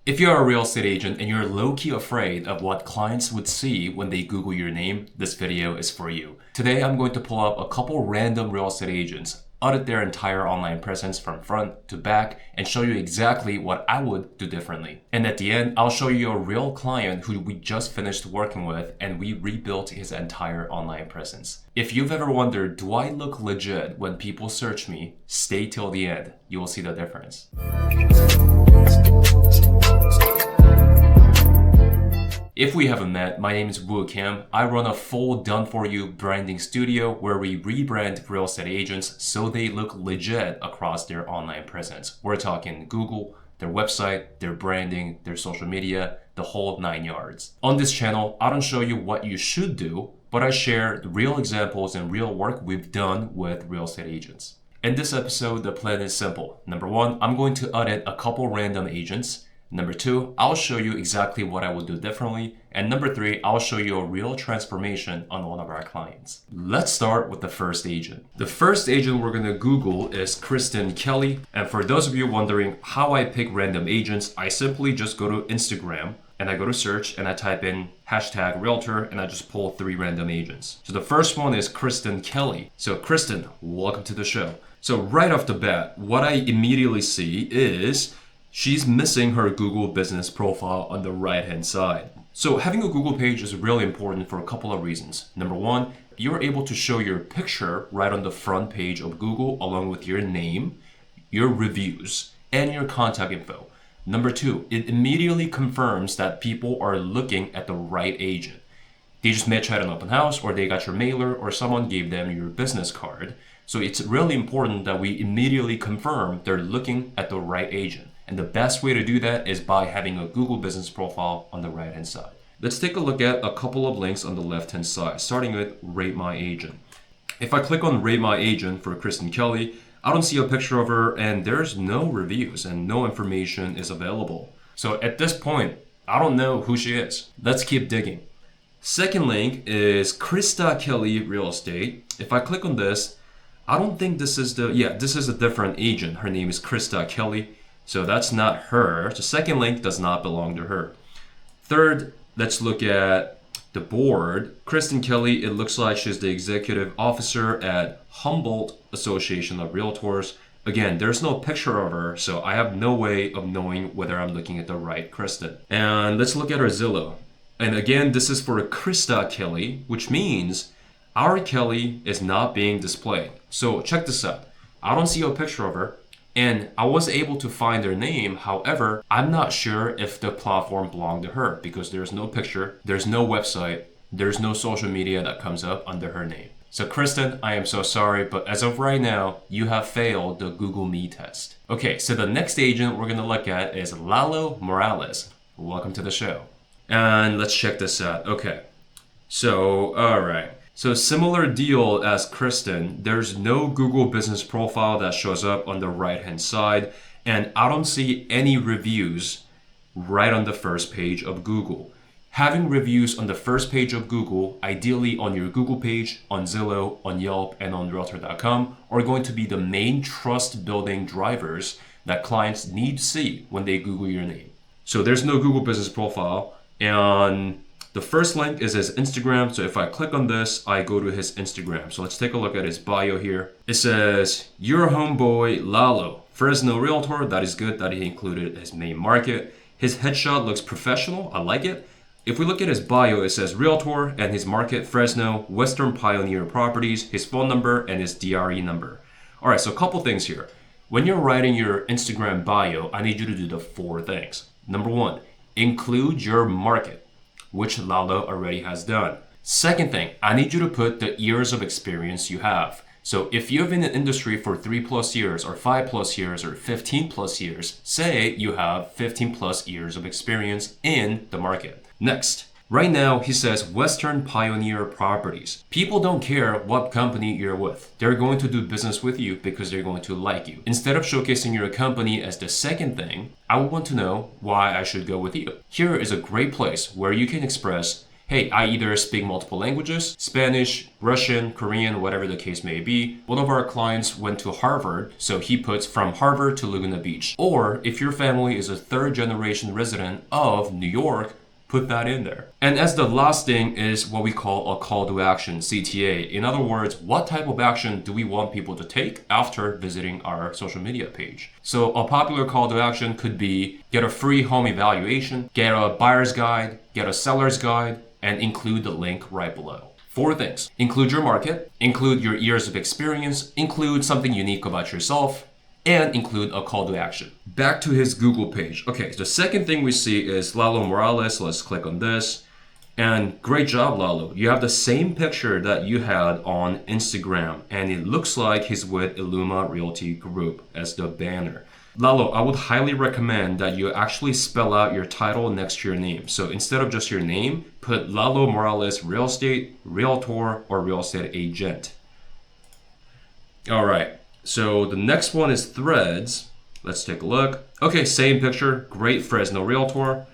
If you're a real estate agent and you're low-key afraid of what clients would see when they Google your name, this video is for you. Today, I'm going to pull up a couple random real estate agents, audit their entire online presence from front to back, and show you exactly what I would do differently. And at the end, I'll show you a real client who we just finished working with and we rebuilt his entire online presence. If you've ever wondered, do I look legit when people search me? Stay till the end. You will see the difference. If we haven't met, my name is Woo Kim. I run a full done-for-you branding studio where we rebrand real estate agents so they look legit across their online presence. We're talking Google, their website, their branding, their social media, the whole 9 yards. On this channel, I don't show you what you should do, but I share the real examples and real work we've done with real estate agents. In this episode, the plan is simple. Number one, I'm going to audit a couple random agents. Number two, I'll show you exactly what I would do differently. And number three, I'll show you a real transformation on one of our clients. Let's start with the first agent. The first agent we're going to Google is Kristen Kelly. And for those of you wondering how I pick random agents, I simply just go to Instagram and I go to search and I type in hashtag realtor and I just pull 3 random agents. So the first one is Kristen Kelly. So Kristen, welcome to the show. So right off the bat, what I immediately see is she's missing her Google business profile on the right-hand side. So having a Google page is really important for a couple of reasons. Number one, you're able to show your picture right on the front page of Google along with your name, your reviews, and your contact info. Number two, it immediately confirms that people are looking at the right agent. They just met you at an open house, or they got your mailer, or someone gave them your business card. So it's really important that we immediately confirm they're looking at the right agent. And the best way to do that is by having a Google business profile on the right-hand side. Let's take a look at a couple of links on the left-hand side, starting with Rate My Agent. If I click on Rate My Agent for Kristen Kelly, I don't see a picture of her and there's no reviews and no information is available. So at this point, I don't know who she is. Let's keep digging. Second link is Krista Kelly Real Estate. If I click on this, I don't think this is this is a different agent. Her name is Krista Kelly. So that's not her. The second link does not belong to her. Third, let's look at the board. Kristen Kelly, it looks like she's the executive officer at Humboldt Association of Realtors. Again, there's no picture of her, so I have no way of knowing whether I'm looking at the right Kristen. And let's look at her Zillow. And again, this is for Krista Kelly, which means our Kelly is not being displayed. So check this out. I don't see a picture of her. And I was able to find their name. However, I'm not sure if the platform belonged to her because there's no picture, there's no website, there's no social media that comes up under her name. So Kristen, I am so sorry, but as of right now, you have failed the Google Me test. Okay, so the next agent we're gonna look at is Lalo Morales. Welcome to the show. And let's check this out. Okay, so all right. So similar deal as Kristen, there's no Google business profile that shows up on the right-hand side, and I don't see any reviews right on the first page of Google. Having reviews on the first page of Google, ideally on your Google page, on Zillow, on Yelp, and on Realtor.com, are going to be the main trust-building drivers that clients need to see when they Google your name. So there's no Google business profile, and the first link is his Instagram. So if I click on this, I go to his Instagram. So let's take a look at his bio here. It says, your homeboy Lalo, Fresno Realtor. That is good that he included his main market. His headshot looks professional. I like it. If we look at his bio, it says Realtor and his market, Fresno, Western Pioneer Properties, his phone number, and his DRE number. All right, so a couple things here. When you're writing your Instagram bio, I need you to do the 4 things. Number 1, include your market, which Lalo already has done. Second thing, I need you to put the years of experience you have. So if you've been in the industry for 3+ years or 5+ years or 15+ years, say you have 15+ years of experience in the market. Next, right now he says Western Pioneer Properties. People don't care what company you're with. They're going to do business with you because they're going to like you. Instead of showcasing your company as the second thing, I would want to know why I should go with you. Here is a great place where you can express hey, I either speak multiple languages, Spanish, Russian, Korean, whatever the case may be. One of our clients went to Harvard, so he puts from Harvard to Laguna Beach. Or if your family is a third generation resident of New York, put that in there. And as the last thing is what we call a call to action, CTA. In other words, what type of action do we want people to take after visiting our social media page? So a popular call to action could be get a free home evaluation, get a buyer's guide, get a seller's guide, and include the link right below. 4 things. Include your market, include your years of experience, include something unique about yourself, and include a call to action. Back to his Google page. Okay, the second thing we see is Lalo Morales. Let's click on this. And great job, Lalo. You have the same picture that you had on Instagram, and it looks like he's with Illuma Realty Group as the banner. Lalo, I would highly recommend that you actually spell out your title next to your name. So instead of just your name, put Lalo Morales Real Estate, Realtor, or Real Estate Agent. All right. So the next one is Threads. Let's take a look. Okay, same picture. Great Fresno Realtor.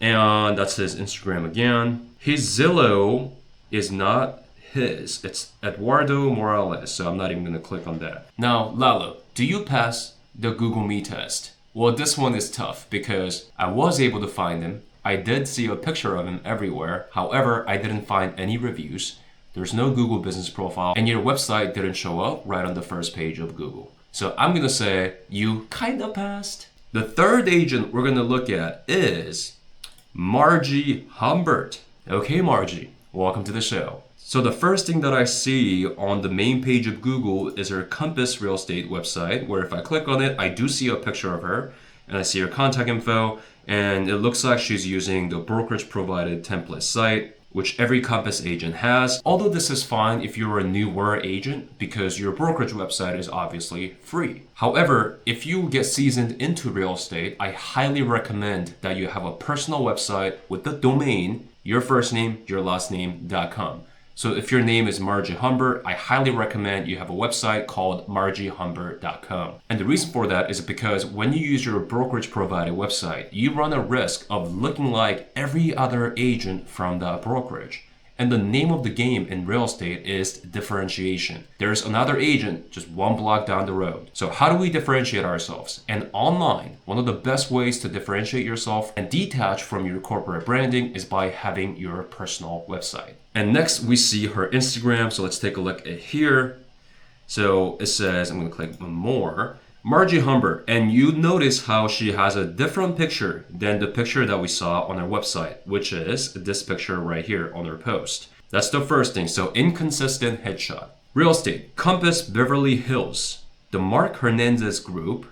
And that's his Instagram again. His Zillow is not his. It's Eduardo Morales. So I'm not even going to click on that. Now, Lalo, do you pass the Google Me test? Well, this one is tough because I was able to find him. I did see a picture of him everywhere. However, I didn't find any reviews. There's no Google business profile, and your website didn't show up right on the first page of Google. So I'm gonna say you kind of passed. The third agent we're gonna look at is Margie Humbert. Okay, Margie, welcome to the show. So the first thing that I see on the main page of Google is her Compass Real Estate website, where if I click on it, I do see a picture of her, and I see her contact info, and it looks like she's using the brokerage provided template site, which every Compass agent has. Although this is fine if you're a newer agent because your brokerage website is obviously free. However, if you get seasoned into real estate, I highly recommend that you have a personal website with the domain, your first name, your last name.com. So if your name is Margie Humbert, I highly recommend you have a website called margiehumbert.com. And the reason for that is because when you use your brokerage provided website, you run a risk of looking like every other agent from that brokerage. And the name of the game in real estate is differentiation. There's another agent just one block down the road. So how do we differentiate ourselves? And online, one of the best ways to differentiate yourself and detach from your corporate branding is by having your personal website. And next we see her Instagram. So let's take a look at here. So it says, I'm going to click on more. Margie Humbert, and you notice how she has a different picture than the picture that we saw on her website, which is this picture right here on her post. That's the first thing. So inconsistent headshot. Real estate, Compass Beverly Hills, the Mark Hernandez Group,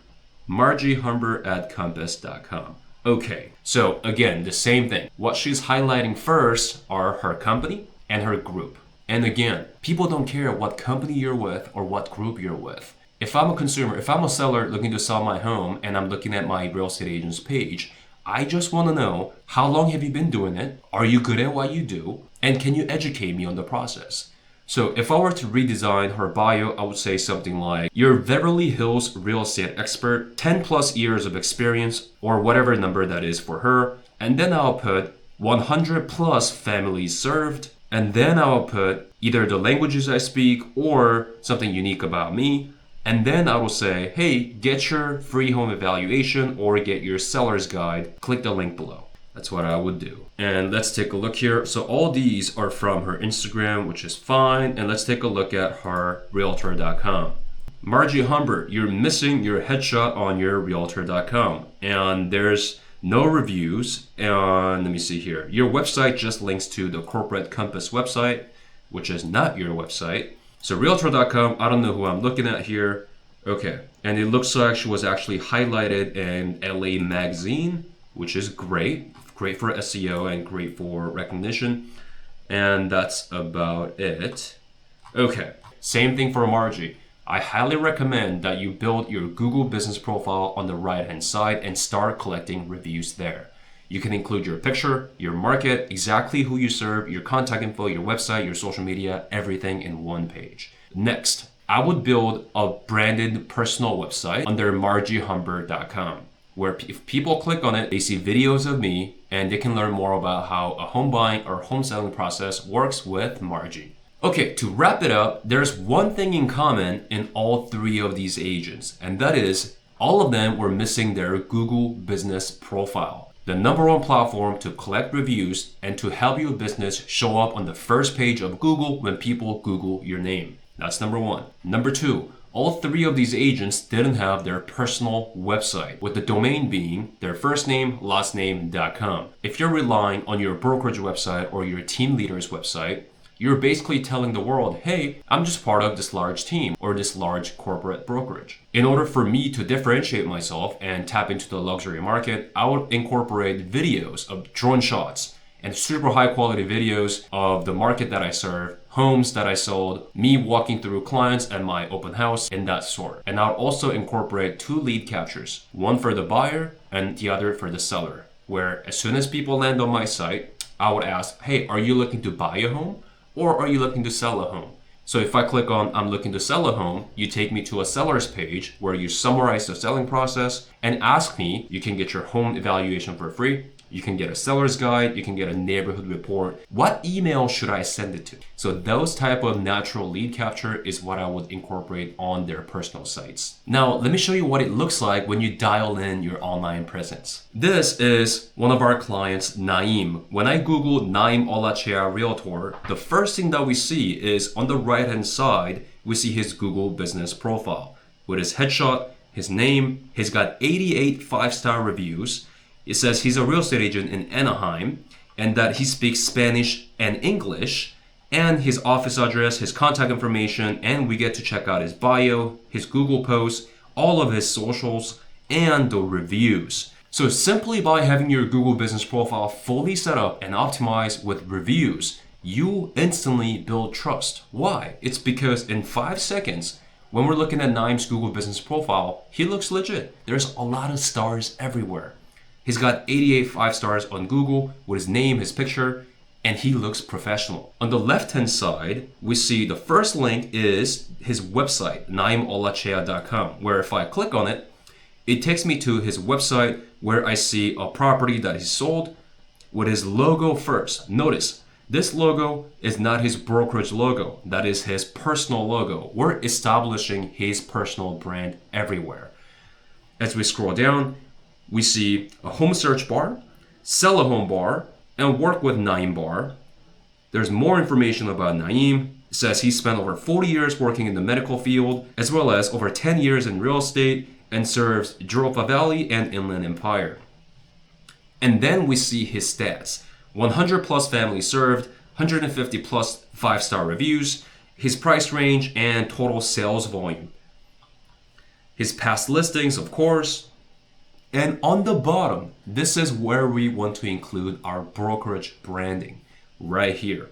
Margie Humbert at compass.com. Okay, so again, the same thing. What she's highlighting first are her company and her group. And again, people don't care what company you're with or what group you're with. If I'm a consumer, if I'm a seller looking to sell my home and I'm looking at my real estate agent's page, I just want to know, how long have you been doing it? Are you good at what you do? And can you educate me on the process? So if I were to redesign her bio, I would say something like, you're Beverly Hills real estate expert, 10 plus years of experience, or whatever number that is for her. And then I'll put 100 plus families served. And then I'll put either the languages I speak or something unique about me. And then I will say, hey, get your free home evaluation or get your seller's guide. Click the link below. That's what I would do. And let's take a look here. So all these are from her Instagram, which is fine. And let's take a look at her realtor.com. Margie Humbert, you're missing your headshot on your realtor.com. And there's no reviews. And let me see here. Your website just links to the corporate Compass website, which is not your website. So realtor.com, I don't know who I'm looking at here. Okay, and it looks like she was actually highlighted in LA Magazine, which is great. Great for SEO and great for recognition. And that's about it. Okay, same thing for Margie. I highly recommend that you build your Google business profile on the right-hand side and start collecting reviews there. You can include your picture, your market, exactly who you serve, your contact info, your website, your social media, everything in one page. Next, I would build a branded personal website under margiehumbert.com. where if people click on it, they see videos of me and they can learn more about how a home buying or home selling process works with Margie. Okay, to wrap it up, there's one thing in common in all three of these agents, and that is all of them were missing their Google business profile, the #1 platform to collect reviews and to help your business show up on the first page of Google when people Google your name. That's number one. Number two, all three of these agents didn't have their personal website, with the domain being their first name, last name.com. If you're relying on your brokerage website or your team leader's website, you're basically telling the world, hey, I'm just part of this large team or this large corporate brokerage. In order for me to differentiate myself and tap into the luxury market, I would incorporate videos of drone shots and super high quality videos of the market that I serve, homes that I sold, me walking through clients at my open house, and that sort. And I'll also incorporate 2 lead captures, one for the buyer and the other for the seller, where as soon as people land on my site, I would ask, hey, are you looking to buy a home? Or are you looking to sell a home? So if I click on I'm looking to sell a home, you take me to a seller's page where you summarize the selling process and ask me, you can get your home evaluation for free. You can get a seller's guide, you can get a neighborhood report. What email should I send it to? So those type of natural lead capture is what I would incorporate on their personal sites. Now, let me show you what it looks like when you dial in your online presence. This is one of our clients, Naim. When I Google Naim Olachea Realtor, the first thing that we see is on the right-hand side, we see his Google business profile with his headshot, his name. He's got 88 5-star reviews. It says he's a real estate agent in Anaheim and that he speaks Spanish and English, and his office address, his contact information, and we get to check out his bio, his Google posts, all of his socials, and the reviews. So simply by having your Google business profile fully set up and optimized with reviews, you instantly build trust. Why? It's because in 5 seconds, when we're looking at Naim's Google business profile, he looks legit. There's a lot of stars everywhere. He's got 88 5-stars on Google with his name, his picture, and he looks professional. On the left-hand side, we see the first link is his website, naimolachea.com, where if I click on it, it takes me to his website where I see a property that he sold with his logo first. Notice, this logo is not his brokerage logo. That is his personal logo. We're establishing his personal brand everywhere. As we scroll down, we see a home search bar, sell a home bar, and work with Naim bar. There's more information about Naim. It says he spent over 40 years working in the medical field, as well as over 10 years in real estate, and serves Juropa Valley and Inland Empire. And then we see his stats. 100 plus families served, 150 plus 5-star reviews, his price range, and total sales volume. His past listings, of course. And on the bottom, this is where we want to include our brokerage branding, right here.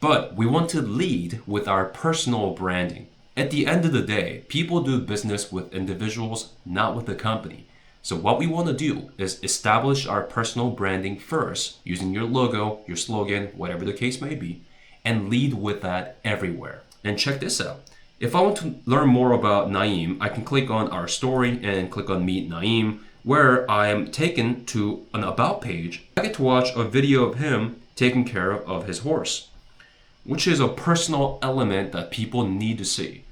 But we want to lead with our personal branding. At the end of the day, people do business with individuals, not with the company. So what we want to do is establish our personal branding first, using your logo, your slogan, whatever the case may be, and lead with that everywhere. And check this out. If I want to learn more about Naim, I can click on our story and click on Meet Naim, where I am taken to an About page. I get to watch a video of him taking care of his horse, which is a personal element that people need to see.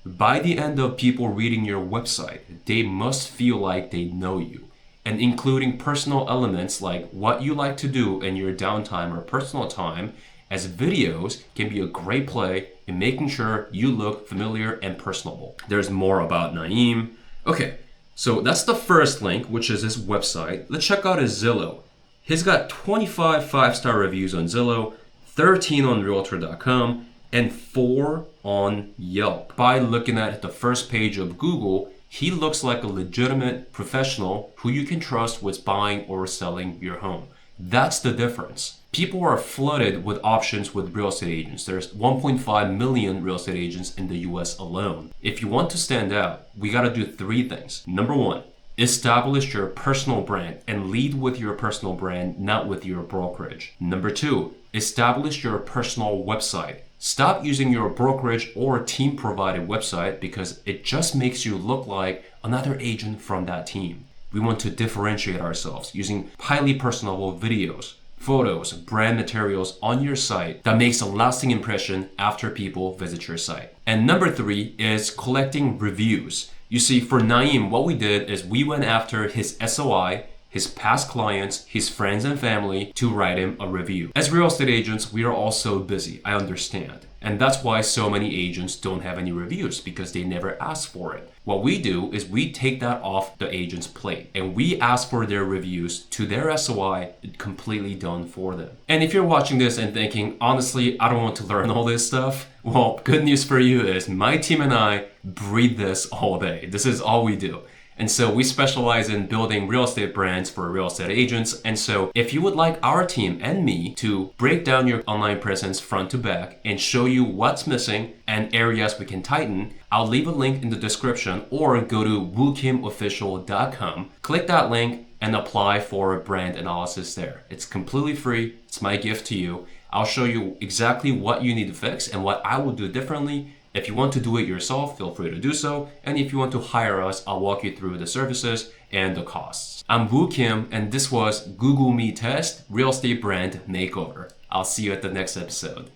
By the end of people reading your website, they must feel like they know you, and including personal elements like what you like to do in your downtime or personal time, as videos can be a great play in making sure you look familiar and personable. There's more about Naim. Okay. So that's the first link, which is his website. Let's check out his Zillow. He's got 25 5-star reviews on Zillow, 13 on Realtor.com, and 4 on Yelp. By looking at the first page of Google, he looks like a legitimate professional who you can trust with buying or selling your home. That's the difference. People are flooded with options with real estate agents. There's 1.5 million real estate agents in the US alone. If you want to stand out, we got to do 3 things. Number 1, establish your personal brand and lead with your personal brand, not with your brokerage. Number 2, establish your personal website. Stop using your brokerage or team provided website because it just makes you look like another agent from that team. We want to differentiate ourselves using highly personable videos, photos, brand materials on your site that makes a lasting impression after people visit your site. And number 3 is collecting reviews. You see, for Naeem, what we did is we went after his SOI, his past clients, his friends and family to write him a review. As real estate agents, we are all so busy, I understand. And that's why so many agents don't have any reviews, because they never ask for it. What we do is we take that off the agent's plate and we ask for their reviews to their SOI, completely done for them. And if you're watching this and thinking, honestly, I don't want to learn all this stuff, well, good news for you is my team and I breathe this all day. This is all we do. And so we specialize in building real estate brands for real estate agents. And so if you would like our team and me to break down your online presence front to back and show you what's missing and areas we can tighten, I'll leave a link in the description, or go to wookimofficial.com, click that link and apply for a brand analysis there. It's completely free. It's my gift to you. I'll show you exactly what you need to fix and what I will do differently. If you want to do it yourself, feel free to do so. And if you want to hire us, I'll walk you through the services and the costs. I'm Woo Kim, and this was Google Me Test Real Estate Brand Makeover. I'll see you at the next episode.